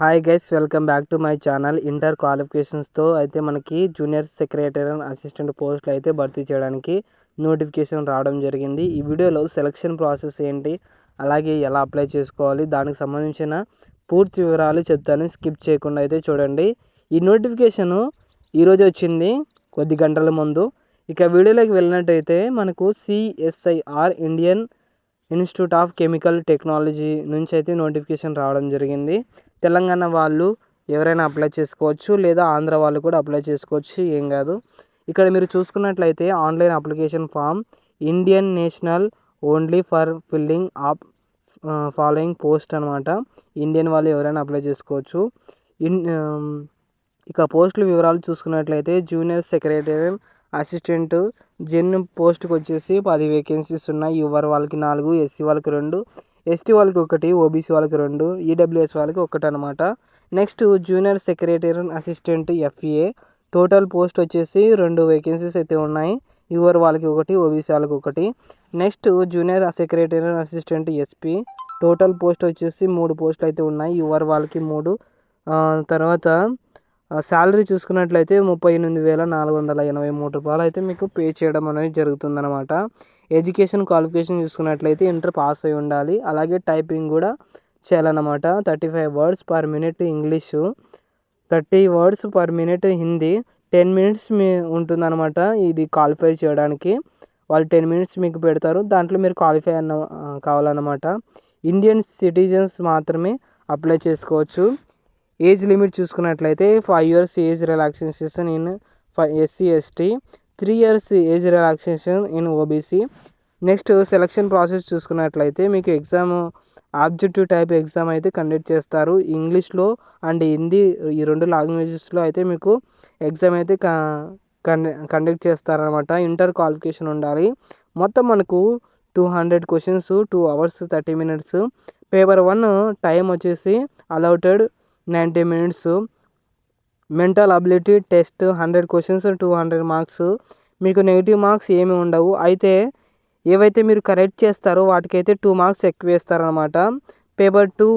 Hi guys, welcome back to my channel. Inter క్వాలిఫికేషన్స్తో అయితే మనకి జూనియర్ సెక్రటరీ అండ్ అసిస్టెంట్ పోస్టులు అయితే భర్తీ చేయడానికి నోటిఫికేషన్ రావడం జరిగింది. ఈ వీడియోలో సెలక్షన్ ప్రాసెస్ ఏంటి, అలాగే ఎలా అప్లై చేసుకోవాలి, దానికి సంబంధించిన పూర్తి వివరాలు చెప్తాను. స్కిప్ చేయకుండా అయితే చూడండి. ఈ నోటిఫికేషను ఈరోజు వచ్చింది, కొద్ది గంటల ముందు. ఇక వీడియోలోకి వెళ్ళినట్టయితే మనకు CSIR Indian institute of chemical technology నుంచి అయితే నోటిఫికేషన్ రావడం జరిగింది. తెలంగాణ వాళ్ళు ఎవరైనా అప్లై చేసుకోవచ్చు, లేదా ఆంధ్ర వాళ్ళు కూడా అప్లై చేసుకోవచ్చు, ఏం కాదు. ఇక్కడ మీరు చూసుకున్నట్లయితే online application form Indian national only for filling of following post అనమాట. ఇండియన్ వాళ్ళు ఎవరైనా అప్లై చేసుకోవచ్చు. ఇక పోస్టుల వివరాలు చూసుకున్నట్లయితే జూనియర్ సెక్రటరీ అసిస్టెంట్ జెన్ పోస్ట్కి వచ్చేసి 10 వేకెన్సీస్ ఉన్నాయి. యువర్ వాళ్ళకి 4, ఎస్సీ వాళ్ళకి 2, ఎస్టీ వాళ్ళకి 1, ఓబీసీ వాళ్ళకి 2, ఈడబ్ల్యూఎస్ వాళ్ళకి 1 అనమాట. Next junior secretary assistant FA total post వచ్చేసి 2 వేకెన్సీస్ అయితే ఉన్నాయి. యువర్ వాళ్ళకి 1, ఓబీసీ వాళ్ళకి 1. Next junior secretary assistant SP total post వచ్చేసి 3 పోస్టులు అయితే ఉన్నాయి. యువర్ వాళ్ళకి 3. తర్వాత శాలరీ చూసుకున్నట్లయితే 38,483 రూపాయలు అయితే మీకు పే చేయడం అనేది జరుగుతుందన్నమాట. ఎడ్యుకేషన్ క్వాలిఫికేషన్ చూసుకున్నట్లయితే ఇంటర్ పాస్ అయి ఉండాలి. అలాగే టైపింగ్ కూడా చేయాలన్నమాట. 35 words per minute English, 30 words per minute Hindi. 10 minutes ఉంటుందన్నమాట ఇది క్వాలిఫై చేయడానికి. వాళ్ళు 10 మినిట్స్ మీకు పెడతారు, దాంట్లో మీరు క్వాలిఫై కావాలన్నమాట. ఇండియన్ సిటిజన్స్ మాత్రమే అప్లై చేసుకోవచ్చు. ఏజ్ లిమిట్ చూసుకున్నట్లయితే 5 years age relaxation in SC ST, 3 years age relaxation in OBC. Next selection process చూసుకున్నట్లయితే మీకు ఎగ్జామ్ ఆబ్జెక్టివ్ టైప్ ఎగ్జామ్ అయితే కండక్ట్ చేస్తారు. ఇంగ్లీష్లో అండ్ హిందీ ఈ 2 లాంగ్వేజెస్లో అయితే మీకు ఎగ్జామ్ అయితే కండక్ట్ చేస్తారనమాట. ఇంటర్ క్వాలిఫికేషన్ ఉండాలి. మొత్తం మనకు 200 questions, 2 hours 30 minutes. Paper 1 time వచ్చేసి allotted 90 minutes. Mental ability test 100 questions 200 marks. మీకు నెగిటివ్ మార్క్స్ ఏమి ఉండవు. అయితే ఏవైతే మీరు కరెక్ట్ చేస్తారో వాటికైతే 2 marks ఎక్కువ వేస్తారనమాట. పేపర్ 2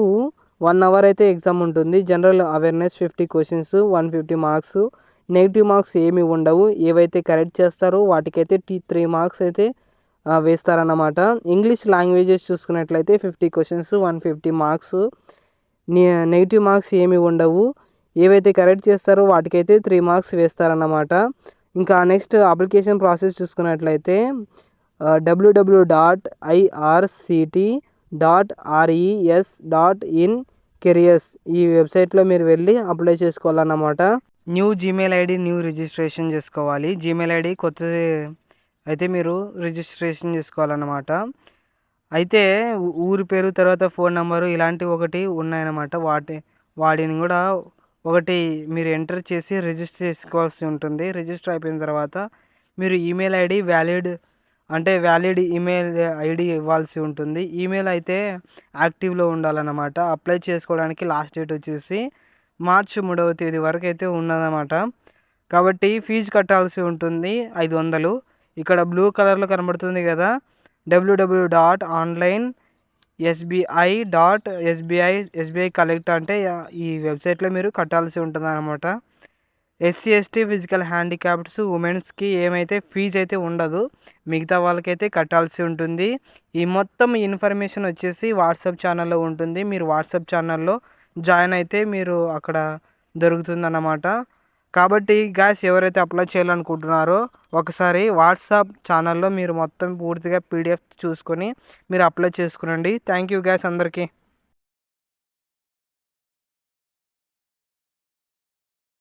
1 hour అయితే ఎగ్జామ్ ఉంటుంది. General awareness 50 questions 150 marks. Negative marks ఏమి ఉండవు. ఏవైతే కరెక్ట్ చేస్తారో వాటికైతే 3 marks అయితే వేస్తారన్నమాట. ఇంగ్లీష్ లాంగ్వేజెస్ చూసుకున్నట్లయితే 50 questions 150 marks. నెగిటివ్ మార్క్స్ ఏమి ఉండవు. ఏవైతే కరెక్ట్ చేస్తారో వాటికైతే 3 marks వేస్తారన్నమాట. ఇంకా నెక్స్ట్ అప్లికేషన్ ప్రాసెస్ చూసుకున్నట్లయితే www.irct.res.in కెరియర్స్ ఈ వెబ్సైట్లో మీరు వెళ్ళి అప్లై చేసుకోవాలన్నమాట. New Gmail ID new registration చేసుకోవాలి. జీమెయిల్ ఐడి కొత్తది అయితే మీరు రిజిస్ట్రేషన్ చేసుకోవాలన్నమాట. అయితే ఊరి పేరు, తర్వాత ఫోన్ నెంబరు ఇలాంటివి ఒకటి ఉన్నాయన్నమాట. వాటిని కూడా ఒకటి మీరు ఎంటర్ చేసి రిజిస్టర్ చేసుకోవాల్సి ఉంటుంది. రిజిస్టర్ అయిపోయిన తర్వాత మీరు email ID valid email ID ఇవ్వాల్సి ఉంటుంది. ఈమెయిల్ అయితే యాక్టివ్లో ఉండాలన్నమాట. అప్లై చేసుకోవడానికి లాస్ట్ డేట్ వచ్చేసి మార్చి 3వ తేదీ వరకు అయితే ఉన్నదన్నమాట. కాబట్టి ఫీజు కట్టాల్సి ఉంటుంది 500. ఇక్కడ బ్లూ కలర్లో కనబడుతుంది కదా, www.onlinesbi.sbi కలెక్ట్ అంటే ఈ వెబ్సైట్లో మీరు కట్టాల్సి ఉంటుంది అన్నమాట. SC ST ఫిజికల్ హ్యాండిక్యాప్డ్స్ ఉమెన్స్కి ఏమైతే ఫీజు అయితే ఉండదు, మిగతా వాళ్ళకైతే కట్టాల్సి ఉంటుంది. ఈ మొత్తం ఇన్ఫర్మేషన్ వచ్చేసి వాట్సాప్ ఛానల్లో ఉంటుంది. మీరు వాట్సాప్ ఛానల్లో జాయిన్ అయితే మీరు అక్కడ దొరుకుతుందన్నమాట. కాబట్టి గాయ్స్, ఎవరైతే అప్లై చేయాలనుకుంటున్నారో ఒకసారి వాట్సాప్ ఛానల్లో మీరు మొత్తం పూర్తిగా PDF చూసుకొని మీరు అప్లై చేసుకునండి. థ్యాంక్ యూ గాయ్స్ అందరికీ.